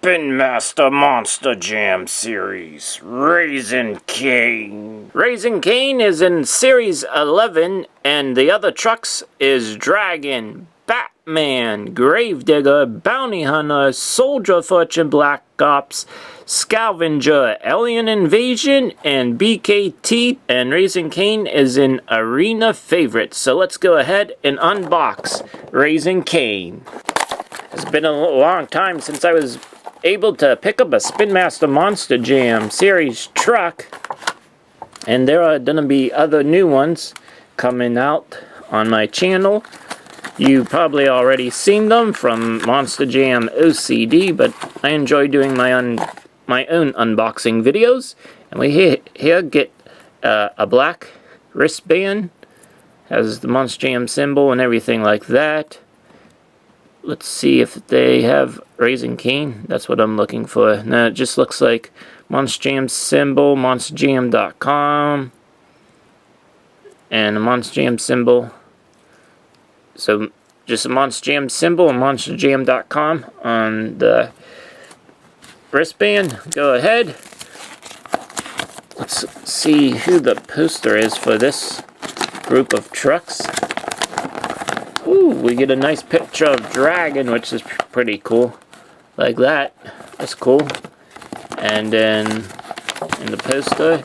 Spin Master Monster Jam series, RAZIN Kane. RAZIN Kane is in Series 11, and the other trucks is Dragon, Batman, Gravedigger, Bounty Hunter, Soldier Fortune, Black Ops, Scavenger, Alien Invasion, and BKT, and RAZIN Kane is an arena favorite. So let's go ahead and unbox RAZIN Kane. It's been a long time since I was able to pick up a Spin Master Monster Jam series truck, and there are going to be other new ones coming out on my channel. You probably already seen them from Monster Jam OCD, but I enjoy doing my own unboxing videos. And we here get a black wristband, has the Monster Jam symbol and everything like that. Let's see if they have RAZIN Kane. That's what I'm looking for. Now it just looks like Monster Jam symbol, monsterjam.com, and a Monster Jam symbol. So just a Monster Jam symbol and monsterjam.com on the wristband. Go ahead. Let's see who the poster is for this group of trucks. Ooh, we get a nice picture of Dragon, which is pretty cool. Like that. That's cool. And then in the poster,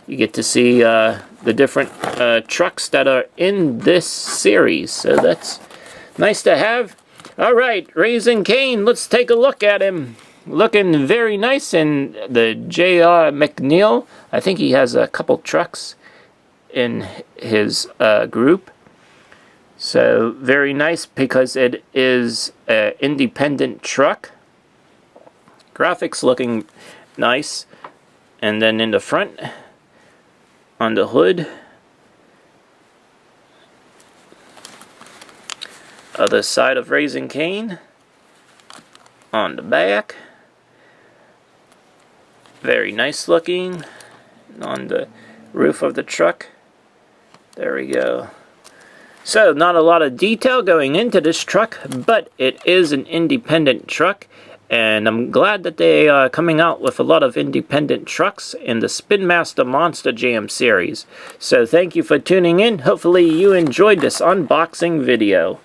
you get to see the different trucks that are in this series. So that's nice to have. Alright, RAZIN Kane, let's take a look at him. Looking very nice in the J.R. McNeil. I think he has a couple trucks in his group. So very nice because it is an independent truck. Graphics looking nice. And then in the front, on the hood, other side of RAZIN Kane, on the back, very nice looking. On the roof of the truck, there we go. So, not a lot of detail going into this truck, but it is an independent truck, and I'm glad that they are coming out with a lot of independent trucks in the Spin Master Monster Jam series. So, thank you for tuning in. Hopefully you enjoyed this unboxing video.